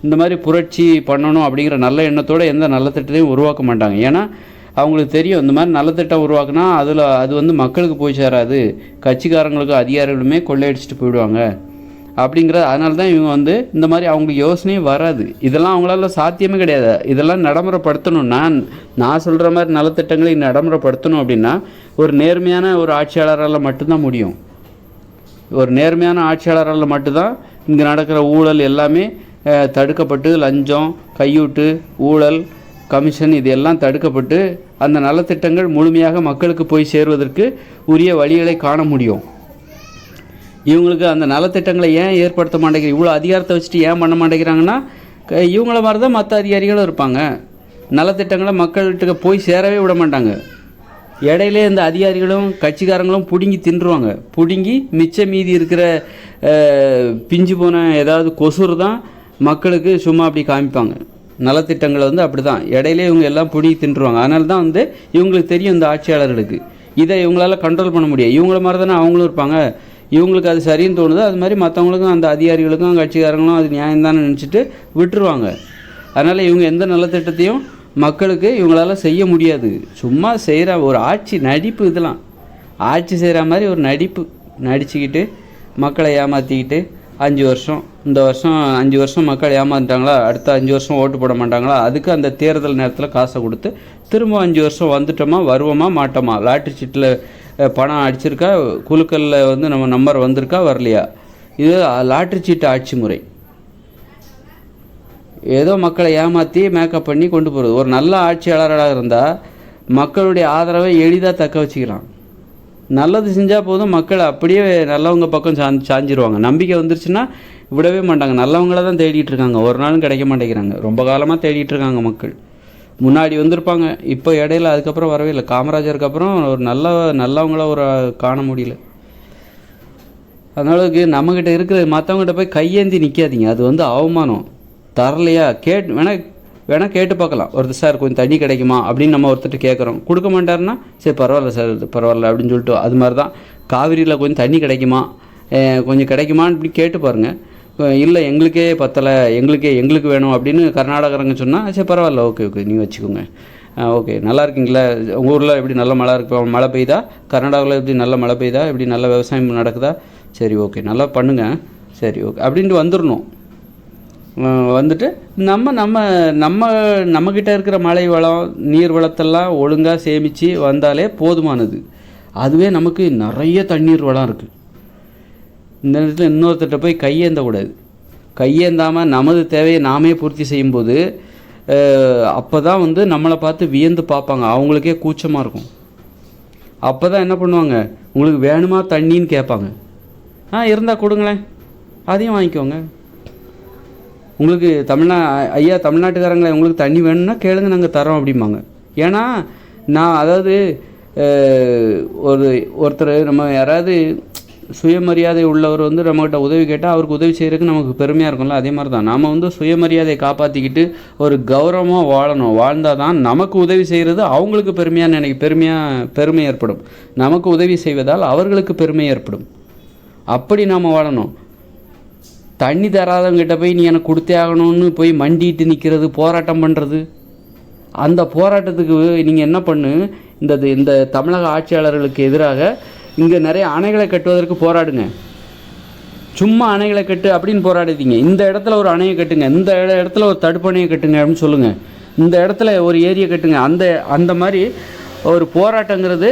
இந்த மாதிரி புரட்சி பண்ணணும் அப்படிங்கிற நல்ல எண்ணத்தோடு எந்த நலத்திட்டத்தையும் உருவாக்க மாட்டாங்க. ஏன்னா அவங்களுக்கு தெரியும், இந்த மாதிரி நலத்திட்டம் உருவாக்குனா அது வந்து மக்களுக்கு போய் சேராது, கட்சிக்காரங்களுக்கு அதிகாரிகளுமே கொள்ளையடிச்சிட்டு போயிடுவாங்க அப்படிங்கிற. அதனால தான் இவங்க வந்து இந்த மாதிரி அவங்களுக்கு யோசனையும் வராது. இதெல்லாம் அவங்களால சாத்தியமே கிடையாது. இதெல்லாம் நடைமுறைப்படுத்தணும்னா, நான் சொல்கிற மாதிரி நலத்திட்டங்களை நடைமுறைப்படுத்தணும் அப்படின்னா ஒரு நேர்மையான ஒரு ஆட்சியாளரால் மட்டும்தான் முடியும். ஒரு நேர்மையான ஆட்சியாளரால் மட்டும்தான் இங்கே நடக்கிற ஊழல் எல்லாமே தடுக்கப்பட்டு, லஞ்சம், கையூட்டு, ஊழல், கமிஷன் இது எல்லாம் தடுக்கப்பட்டு அந்த நலத்திட்டங்கள் முழுமையாக மக்களுக்கு போய் சேருவதற்கு உரிய வழிகளை காண முடியும். இவங்களுக்கு அந்த நலத்திட்டங்களை ஏன் ஏற்படுத்த மாட்டேங்கிறாங்க? இவ்வளோ அதிகாரத்தை வச்சுட்டு ஏன் பண்ண மாட்டேங்கிறாங்கன்னா, இவங்கள மாதிரி தான் மற்ற அதிகாரிகளும் இருப்பாங்க. நலத்திட்டங்களை மக்கள்கிட்ட போய் சேரவே விட மாட்டாங்க. இடையிலே இந்த அதிகாரிகளும் கட்சிக்காரங்களும் பிடுங்கி தின்றுவாங்க. பிடுங்கி மிச்ச மீதி இருக்கிற பிஞ்சு போன ஏதாவது கொசுறு தான் மக்களுக்கு சும்மா அப்படி காமிப்பாங்க. நலத்திட்டங்களை வந்து அப்படி தான் இடையிலே இவங்க எல்லாம் பிடுங்கி தின்றுவாங்க. அதனால தான் வந்து இவங்களுக்கு தெரியும் இந்த ஆட்சியாளர்களுக்கு இதை இவங்களால கண்ட்ரோல் பண்ண முடியாது. இவங்கள மாதிரி தானே அவங்களும் இருப்பாங்க. இவங்களுக்கு அது சரின்னு தோணுது, அது மாதிரி மற்றவங்களுக்கும் அந்த அதிகாரிகளுக்கும் கட்சிக்காரங்களும் அது நியாயம்தானே நினச்சிட்டு விட்டுருவாங்க. அதனால் இவங்க எந்த நலத்திட்டத்தையும் மக்களுக்கு இவங்களால செய்ய முடியாது. சும்மா செய்கிற ஒரு ஆட்சி நடிப்பு. இதெல்லாம் ஆட்சி செய்கிற மாதிரி ஒரு நடிச்சுக்கிட்டு மக்களை ஏமாற்றிக்கிட்டு 5 வருஷம், இந்த வருஷம் 5 வருஷம் மக்கள் ஏமாந்துட்டாங்களா, அடுத்த 5 வருஷம் ஓட்டு போட மாட்டாங்களா, அதுக்கு அந்த தேர்தல் நேரத்தில் காசை கொடுத்து திரும்ப 5 வருஷம் வந்துட்டோமா, வருவோமா, மாட்டோமா, லாட்ரி சீட்டில் பணம் அடிச்சிருக்கா, குழுக்களில் வந்து நம்ம நம்பர் வந்திருக்கா, வரலையா, இது லாட்ரி சீட்டு ஆட்சி முறை. ஏதோ மக்களை ஏமாற்றி மேக்கப் பண்ணி கொண்டு போகிறது. ஒரு நல்ல ஆட்சியாளராக இருந்தால் மக்களுடைய ஆதரவை எளிதாக தக்க வச்சுக்கிறான். நல்லது செஞ்சால் போதும், மக்கள் அப்படியே நல்லவங்க பக்கம் சாஞ்சிருவாங்க. நம்பிக்கை வந்துருச்சுன்னா விடவே மாட்டாங்க. நல்லவங்கள தான் தேடிட்டு இருக்காங்க, ஒரு நாளும் கிடைக்க மாட்டேங்கிறாங்க. ரொம்ப காலமாக தேடிட்டு இருக்காங்க மக்கள். முன்னாடி வந்திருப்பாங்க, இப்போ இடையில அதுக்கப்புறம் வரவே இல்லை. காமராஜருக்கு அப்புறம் ஒரு நல்லவங்கள ஒரு காண முடியல. அதனால நம்மக்கிட்ட இருக்கிற மற்றவங்ககிட்ட போய் கையேந்தி நிற்காதீங்க. அது வந்து அவமானம். தரலையா வேணால் கேட்டு பார்க்கலாம். ஒருத்தர் சார் கொஞ்சம் தண்ணி கிடைக்குமா அப்படின்னு நம்ம ஒருத்தர் கேட்குறோம், கொடுக்க மாட்டாருன்னா சரி பரவாயில்ல சார், பரவாயில்ல அப்படின்னு சொல்லிட்டு. அது மாதிரி தான் காவிரியில் கொஞ்சம் தண்ணி கிடைக்குமா, கொஞ்சம் கிடைக்குமான்னு இப்படி கேட்டு பாருங்கள். இல்லை எங்களுக்கே பத்தலை, எங்களுக்கு வேணும் அப்படின்னு கர்நாடகாரங்க சொன்னால் சரி பரவாயில்ல, ஓகே நீங்கள் வச்சுக்கோங்க, ஓகே நல்லா இருக்கீங்களா, உங்கள் ஊரில் எப்படி நல்ல மழை பெய்யுதா, கர்நாடகாவில் எப்படி நல்ல மழை பெய்யுதா, எப்படி நல்ல விவசாயம் நடக்குதா, சரி ஓகே நல்லா பண்ணுங்கள், சரி ஓகே அப்படின்ட்டு வந்துடணும். வந்துட்டு நம்ம நம்ம நம்ம நம்மக்கிட்ட இருக்கிற மழை வளம் நீர் வளத்தெல்லாம் ஒழுங்காக சேமித்து வந்தாலே போதுமானது. அதுவே நமக்கு நிறைய தண்ணீர் வளம் இருக்குது. இந்த நேரத்தில் இன்னொருத்தட்ட போய் கையேந்தக்கூடாது. கையேந்தாமல் நமது தேவையை நாமே பூர்த்தி செய்யும்போது அப்போ தான் வந்து நம்மளை பார்த்து வியந்து பார்ப்பாங்க. அவங்களுக்கே கூச்சமாக இருக்கும். அப்போ தான் என்ன பண்ணுவாங்க, உங்களுக்கு வேணுமா தண்ணின்னு கேட்பாங்க. இருந்தால் கொடுங்களேன், அதையும் வாங்கிக்கோங்க. உங்களுக்கு ஐயா தமிழ்நாட்டுக்காரங்களே, உங்களுக்கு தண்ணி வேணும்னா கேளுங்க, நாங்கள் தரோம் அப்படிம்பாங்க. ஏன்னா நான் அதாவது ஒருத்தர் நம்ம யாராவது சுயமரியாதை உள்ளவர் வந்து நம்மகிட்ட உதவி கேட்டால் அவருக்கு உதவி செய்கிறதுக்கு நமக்கு பெருமையாக இருக்கும்ல. அதே மாதிரி தான் நாம் வந்து சுயமரியாதையை காப்பாற்றிக்கிட்டு ஒரு கௌரவமாக வாழணும். வாழ்ந்தால் தான் நமக்கு உதவி செய்கிறது அவங்களுக்கு பெருமை ஏற்படும். நமக்கு உதவி செய்வதால் அவர்களுக்கு பெருமை ஏற்படும். அப்படி நாம் வாழணும். தண்ணி தராதவங்கிட்ட போய் நீ எனக்கு கொடுத்தே ஆகணும்னு போய் மண்டிட்டு நிற்கிறது, போராட்டம் பண்ணுறது, அந்த போராட்டத்துக்கு நீங்கள் என்ன பண்ணு, இந்த தமிழக ஆட்சியாளர்களுக்கு எதிராக இங்கே நிறைய அணைகளை கட்டுவதற்கு போராடுங்க. சும்மா அணைகளை கட்டு அப்படின்னு போராடுதீங்க. இந்த இடத்துல ஒரு அணையை கட்டுங்க, இந்த இடத்துல ஒரு தடுப்பணையை கட்டுங்க அப்படின்னு சொல்லுங்கள். இந்த இடத்துல ஒரு ஏரியை கட்டுங்க. அந்த மாதிரி ஒரு போராட்டங்கிறது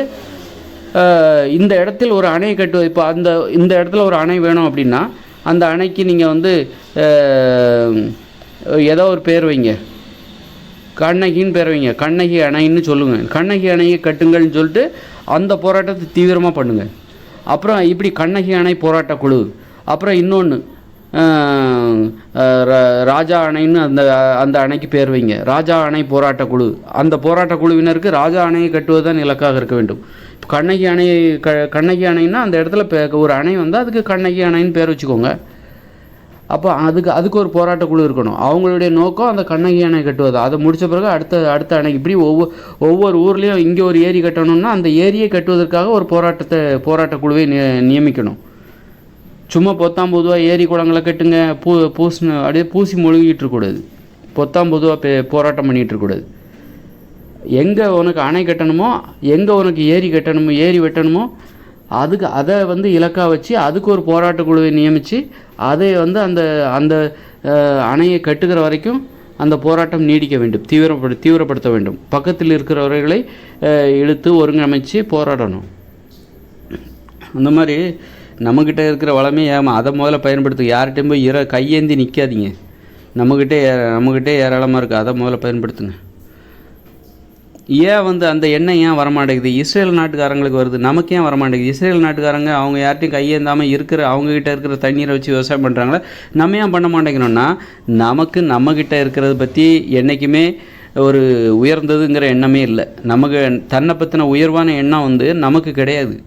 இந்த இடத்தில் ஒரு அணையை கட்டுவது. இப்போ இந்த இடத்துல ஒரு அணை வேணும் அப்படின்னா அந்த அணைக்கு நீங்கள் வந்து ஏதோ ஒரு பேர் வைங்க, கண்ணகின்னு பேர் வைங்க, கண்ணகி அணைன்னு சொல்லுங்கள். கண்ணகி அணையை கட்டுங்கள்னு சொல்லிட்டு அந்த போராட்டத்தை தீவிரமாக பண்ணுங்கள். அப்புறம் இப்படி கண்ணகி அணை போராட்ட குழு, அப்புறம் இன்னொன்று ராஜா அணைன்னு அந்த அணைக்கு பேர் வைங்க, ராஜா அணை போராட்ட குழு. அந்த போராட்ட குழுவினருக்கு ராஜா அணையை கட்டுவது தான் இலக்காக இருக்க வேண்டும். கண்ணகி அணைன்னா அந்த இடத்துல ஒரு அணை வந்து அதுக்கு கண்ணகி அணைன்னு பேர் வச்சுக்கோங்க. அப்போ அதுக்கு ஒரு போராட்ட குழு இருக்கணும். அவங்களுடைய நோக்கம் அந்த கண்ணகி அணை கட்டுவது. அதை முடித்த பிறகு அடுத்த அணை. இப்படி ஒவ்வொரு ஊர்லேயும் இங்கே ஒரு ஏரி கட்டணும்னா அந்த ஏரியை கட்டுவதற்காக ஒரு போராட்ட குழுவை நியமிக்கணும். சும்மா பொத்தாம்பொதுவாக ஏரி குளங்களை கட்டுங்க அப்படியே பூசி மொழிகிட்டு இருக்கக்கூடாது. பொத்தாம்பொதுவாக போராட்டம் பண்ணிகிட்டு இருக்கக்கூடாது. எங்கே உனக்கு அணை கட்டணுமோ, எங்கே உனக்கு ஏரி வெட்டணுமோ அதை வந்து இலக்காக வச்சு அதுக்கு ஒரு போராட்ட குழுவை நியமித்து அதை வந்து அந்த அணையை கட்டுகிற வரைக்கும் அந்த போராட்டம் நீடிக்க வேண்டும், தீவிரப்படுத்த வேண்டும். பக்கத்தில் இருக்கிறவர்களை இழுத்து ஒருங்கமைச்சு போராடணும். அந்த மாதிரி நம்மக்கிட்ட இருக்கிற வளமே அதை முதல்ல பயன்படுத்து. யார்கிட்டையும் போய் கையேந்தி நிற்காதீங்க. நம்மக்கிட்டே ஏராளமாக இருக்குது, அதை முதல்ல பயன்படுத்துங்க. ஏன் வந்து அந்த எண்ணெய் ஏன் வரமாட்டேங்குது? இஸ்ரேல் நாட்டுக்காரங்களுக்கு வருது, நமக்கு ஏன் வரமாட்டேங்குது? இஸ்ரேல் நாட்டுக்காரங்க அவங்க யார்ட்டையும் கையேந்தாமல் அவங்கக்கிட்ட இருக்கிற தண்ணீரை வச்சு விவசாயம் பண்ணுறாங்களே, நம்ம ஏன் பண்ண மாட்டேங்கிறோன்னா நம்மக்கிட்ட இருக்கிறத பற்றி என்றைக்குமே ஒரு உயர்ந்ததுங்கிற எண்ணமே இல்லை. நமக்கு தன்னை பற்றின உயர்வான எண்ணம் வந்து நமக்கு கிடையாது.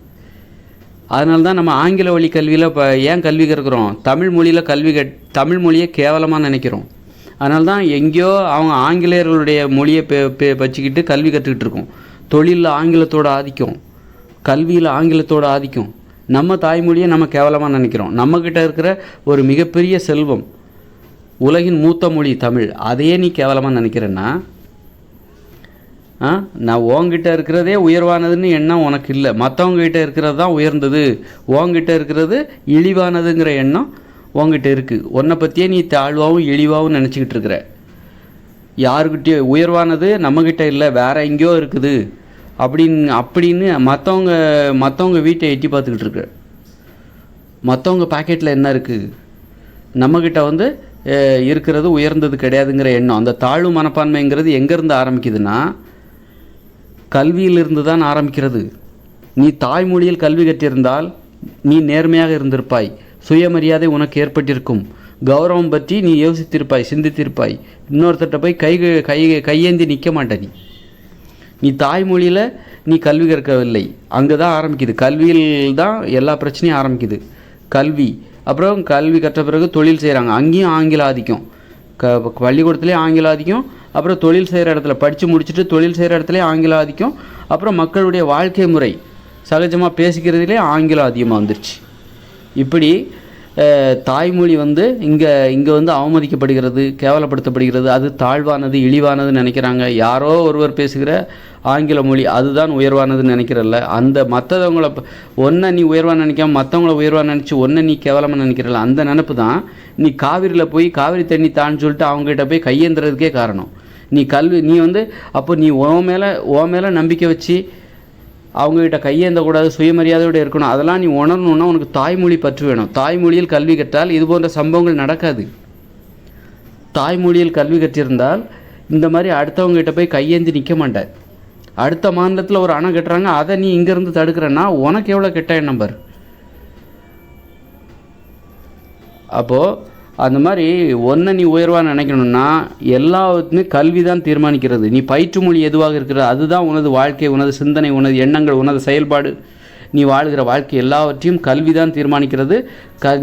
அதனால தான் நம்ம ஆங்கில வழி கல்வியில் ஏன் கல்வி கற்கிறோம்? தமிழ் மொழியை கேவலமாக நினைக்கிறோம். அதனால தான் எங்கேயோ அவங்க ஆங்கிலேயர்களுடைய மொழியை வச்சுக்கிட்டு கல்வி கற்றுக்கிட்டு இருக்கோம். தொழிலில் ஆங்கிலத்தோட ஆதிக்கம், கல்வியில் ஆங்கிலத்தோட ஆதிக்கம். நம்ம தாய்மொழியை நம்ம கேவலமாக நினைக்கிறோம். நம்மக்கிட்ட இருக்கிற ஒரு மிகப்பெரிய செல்வம், உலகின் மூத்த மொழி தமிழ், அதையே நீ கேவலமாக நினைக்கிறேன்னா நான் உங்ககிட்ட இருக்கிறதே உயர்வானதுன்னு எண்ணம் உனக்கு இல்லை. மற்றவங்ககிட்ட இருக்கிறது தான் உயர்ந்தது, உங்ககிட்ட இருக்கிறது இழிவானதுங்கிற எண்ணம் உங்ககிட்ட இருக்குது. உன்னை பற்றியே நீ தாழ்வாகவும் இழிவாகவும் நினச்சிக்கிட்டு இருக்கிற. யாருக்கிட்டே உயர்வானது நம்மக்கிட்ட இல்லை, வேறு எங்கேயோ இருக்குது அப்படின்னு மற்றவங்க வீட்டை எட்டி பார்த்துக்கிட்டு இருக்க. மற்றவங்க பாக்கெட்டில் என்ன இருக்குது, நம்மக்கிட்ட வந்து இருக்கிறது உயர்ந்தது கிடையாதுங்கிற எண்ணம். அந்த தாழ்வு மனப்பான்மைங்கிறது எங்கேருந்து ஆரம்பிக்குதுன்னா கல்வியிலிருந்து தான் ஆரம்பிக்கிறது. நீ தாய்மொழியில் கல்வி கற்றிருந்தால் நீ நேர்மையாக இருந்திருப்பாய், சுயமரியாதை உனக்கு ஏற்பட்டிருக்கும், கௌரவம் பற்றி நீ யோசித்திருப்பாய், சிந்தித்திருப்பாய். இன்னொருத்தட்ட போய் கையேந்தி நிற்க மாட்டே. நீ தாய்மொழியில் நீ கல்வி கற்கவில்லை, அங்கே தான் ஆரம்பிக்குது. கல்வியில் தான் எல்லா பிரச்சனையும் ஆரம்பிக்குது. கல்வி, அப்புறம் கல்வி கற்ற பிறகு தொழில் செய்கிறாங்க, அங்கேயும் ஆங்கில ஆதிக்கம். பள்ளிக்கூடத்துலேயே ஆங்கில ஆதிக்கம், அப்புறம் தொழில் செய்கிற இடத்துல படித்து முடிச்சுட்டு தொழில் செய்கிற இடத்துலேயே ஆங்கில ஆதிக்கம், அப்புறம் மக்களுடைய வாழ்க்கை முறை சகஜமாக பேசிக்கிறதுலே ஆங்கிலம் அதிகமாக வந்துருச்சு. இப்படி தாய்மொழி வந்து இங்கே வந்து அவமதிக்கப்படுகிறது, கேவலப்படுத்தப்படுகிறது, அது தாழ்வானது, இழிவானதுன்னு நினைக்கிறாங்க. யாரோ ஒருவர் பேசுகிற ஆங்கில மொழி அதுதான் உயர்வானதுன்னு நினைக்கிறல்ல. அந்த மற்றவங்கள ஒன்றை நீ உயர்வாக நினைக்காம மற்றவங்கள உயர்வாக நினச்சி ஒன்றை நீ கேவலமாக நினைக்கிறல்ல, அந்த நினப்பு தான் நீ காவிரியில் போய் காவிரி தண்ணி தான்னு சொல்லிட்டு அவங்ககிட்ட போய் கையேந்துறதுக்கே காரணம். நீ வந்து அப்போ நீ உன் மேலே நம்பிக்கை வச்சு அவங்ககிட்ட கையேந்தக்கூடாது, சுயமரியாதையோடு இருக்கணும். அதெல்லாம் நீ உணரணுன்னா உனக்கு தாய்மொழி பற்று வேணும். தாய்மொழியில் கல்வி கற்றால் இது போன்ற சம்பவங்கள் நடக்காது. தாய்மொழியில் கல்வி கற்றிருந்தால் இந்த மாதிரி அடுத்தவங்ககிட்ட போய் கையேந்தி நிற்க மாட்டேன். அடுத்த மாநிலத்தில் ஒரு அணை கட்டுறாங்க, அதை நீ இங்கேருந்து தடுக்கிறன்னா உனக்கு எவ்வளோ கெட்ட எண்ணம் பார். அப்போது அந்த மாதிரி ஒன்றை நீ உயர்வாக நினைக்கணும்னா எல்லாத்துமே கல்வி தான் தீர்மானிக்கிறது. நீ பயிற்று மொழி எதுவாக இருக்கிறது அதுதான் உனது வாழ்க்கை, உனது சிந்தனை, உனது எண்ணங்கள், உனது செயல்பாடு, நீ வாழ்கிற வாழ்க்கை எல்லாவற்றையும் கல்வி தான் தீர்மானிக்கிறது.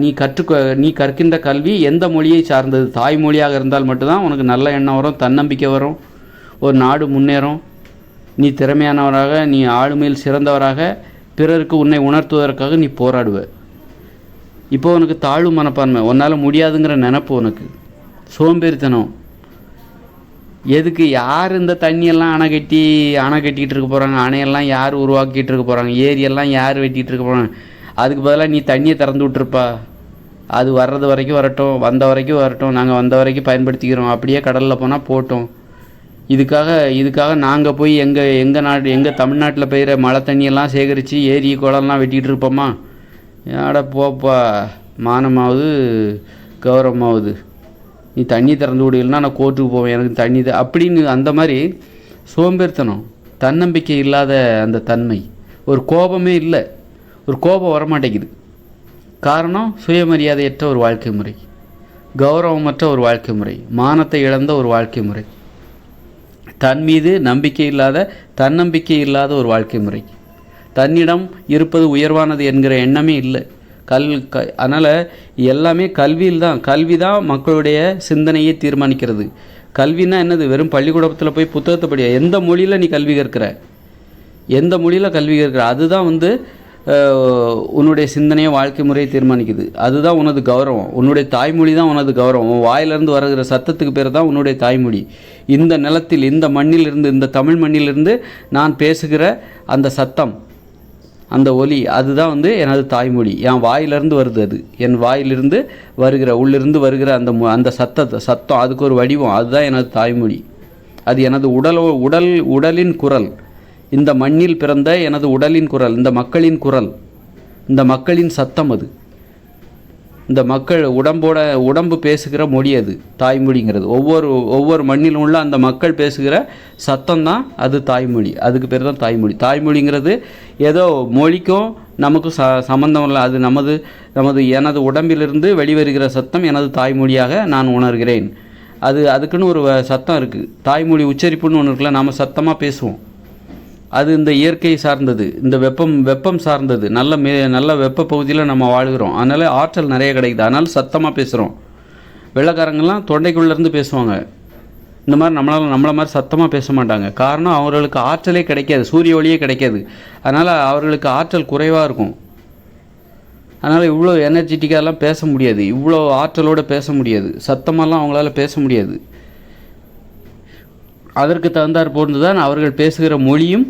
நீ கற்கின்ற கல்வி எந்த மொழியை சார்ந்தது? தாய்மொழியாக இருந்தால் மட்டும்தான் உனக்கு நல்ல எண்ணம் வரும், தன்னம்பிக்கை வரும், ஒரு நாடு முன்னேறும், நீ திறமையானவராக, நீ ஆளுமையில் சிறந்தவராக, பிறருக்கு உன்னை உணர்த்துவதற்காக நீ போராடுவ. இப்போ உனக்கு தாழ்வு மனப்பான்மை, உன்னால் முடியாதுங்கிற நினப்பு, உனக்கு சோம்பேறித்தனம். எதுக்கு? யார் இந்த தண்ணியெல்லாம் அணை கட்டிக்கிட்டு இருக்க போகிறாங்க? அணையெல்லாம் யார் உருவாக்கிட்டு இருக்க போகிறாங்க? ஏரியெல்லாம் யார் வெட்டிகிட்டு இருக்க போகிறாங்க? அதுக்கு பதிலாக நீ தண்ணியை திறந்து விட்டுருப்பா. அது வர்றது வரைக்கும் வரட்டும், வந்த வரைக்கும் வரட்டும், நாங்கள் வந்த வரைக்கும் பயன்படுத்திக்கிறோம், அப்படியே கடலில் போனால் போட்டோம். இதுக்காக நாங்கள் போய் எங்கள் தமிழ்நாட்டில் பெய்கிற மழை தண்ணியெல்லாம் சேகரித்து ஏரி குளம்லாம் வெட்டிகிட்டு இருப்போமா? ஏடா போப்பா, மானமாவது கௌரவமாவது. நீ தண்ணி திறந்து விடலைன்னா நான் கோர்ட்டுக்கு போவேன், எனக்கு தண்ணி அப்படின்னு அந்த மாதிரி சோம்பேறித்தனம், தன்னம்பிக்கை இல்லாத அந்த தன்மை, ஒரு கோபமே இல்லை, ஒரு கோபம் வரமாட்டேங்குது. காரணம் சுயமரியாதையற்ற ஒரு வாழ்க்கை முறை, கௌரவமற்ற ஒரு வாழ்க்கை முறை, மானத்தை இழந்த ஒரு வாழ்க்கை முறை, தன் மீது நம்பிக்கை இல்லாத, தன்னம்பிக்கை இல்லாத ஒரு வாழ்க்கை முறை. தன்னிடம் இருப்பது உயர்வானது என்கிற எண்ணமே இல்லை. அதனால் எல்லாமே கல்வி தான் மக்களுடைய சிந்தனையை தீர்மானிக்கிறது. கல்வின்னா என்னது? வெறும் பள்ளிக்கூடத்தில் போய் புத்தகத்தை படி. எந்த மொழியில் நீ கல்வி கற்கிற, அதுதான் வந்து உன்னுடைய சிந்தனையை, வாழ்க்கை முறையை தீர்மானிக்குது. அதுதான் உனது கௌரவம். உன்னுடைய தாய்மொழி தான் உனது கௌரவம். உன் வாயிலிருந்து வருகிற சத்தத்துக்கு பேர் தான் உன்னுடைய தாய்மொழி. இந்த நிலத்தில், இந்த மண்ணிலிருந்து, இந்த தமிழ் மண்ணிலிருந்து நான் பேசுகிற அந்த சத்தம், அந்த ஒலி, அதுதான் வந்து எனது தாய்மொழி. என் வாயிலிருந்து வருது, அது என் வாயிலிருந்து வருகிற, உள்ளிருந்து வருகிற அந்த சத்தம், அதுக்கு ஒரு வடிவம், அதுதான் எனது தாய்மொழி. அது எனது உடலின் குரல், இந்த மண்ணில் பிறந்த எனது உடலின் குரல், இந்த மக்களின் குரல், இந்த மக்களின் சத்தம். அது இந்த மக்கள் உடம்பு பேசுகிற மொழி, அது தாய்மொழிங்கிறது. ஒவ்வொரு மண்ணிலும் உள்ள அந்த மக்கள் பேசுகிற சத்தம் தான் அது தாய்மொழி. அதுக்கு பேர் தான் தாய்மொழி. தாய்மொழிங்கிறது ஏதோ மொழிக்கும் நமக்கும் சம்பந்தம் இல்லை. அது எனது உடம்பிலிருந்து வெளிவருகிற சத்தம் எனது தாய்மொழியாக நான் உணர்கிறேன். அதுக்குன்னு ஒரு சத்தம் இருக்குது. தாய்மொழி உச்சரிப்புன்னு ஒன்று இருக்குல்ல, நாம் சத்தமாக பேசுவோம். அது இந்த இயற்கை சார்ந்தது, இந்த வெப்பம் சார்ந்தது. நல்ல வெப்ப பகுதியில் நம்ம வாழ்கிறோம், அதனால் ஆற்றல் நிறைய கிடைக்குது, அதனால் சத்தமாக பேசுகிறோம். வெள்ளைக்காரங்கள்லாம் தொண்டைக்குள்ளேருந்து பேசுவாங்க. இந்த மாதிரி நம்மளை மாதிரி சத்தமாக பேச மாட்டாங்க. காரணம், அவர்களுக்கு ஆற்றலே கிடைக்காது, சூரிய ஒளியே கிடைக்காது. அதனால் அவர்களுக்கு ஆற்றல் குறைவாக இருக்கும். அதனால் இவ்வளோ எனர்ஜெட்டிக்காலாம் பேச முடியாது, இவ்வளோ ஆற்றலோடு பேச முடியாது, சத்தமாலாம் அவங்களால பேச முடியாது. அதற்கு தகுந்தாற் போன்று தான் அவர்கள் பேசுகிற மொழியும்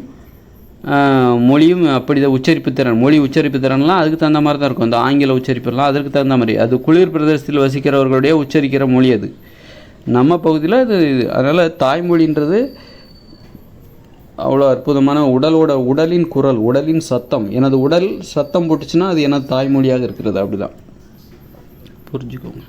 அப்படி தான் உச்சரிப்பு திறன், மொழி உச்சரிப்பு திறன்லாம் அதுக்கு தகுந்த மாதிரி தான் இருக்கும். அந்த ஆங்கில உச்சரிப்புலாம் அதற்கு தகுந்த மாதிரி. அது குளிர் பிரதேசத்தில் வசிக்கிறவர்களுடைய உச்சரிக்கிற மொழி அது. நம்ம பகுதியில் அது. அதனால் தாய்மொழின்றது அவ்வளோ அற்புதமான உடலின் குரல், உடலின் சத்தம். எனது உடல் சத்தம் போட்டுச்சுன்னா அது எனது தாய்மொழியாக இருக்கிறது. அப்படி தான் புரிஞ்சுக்கோங்க.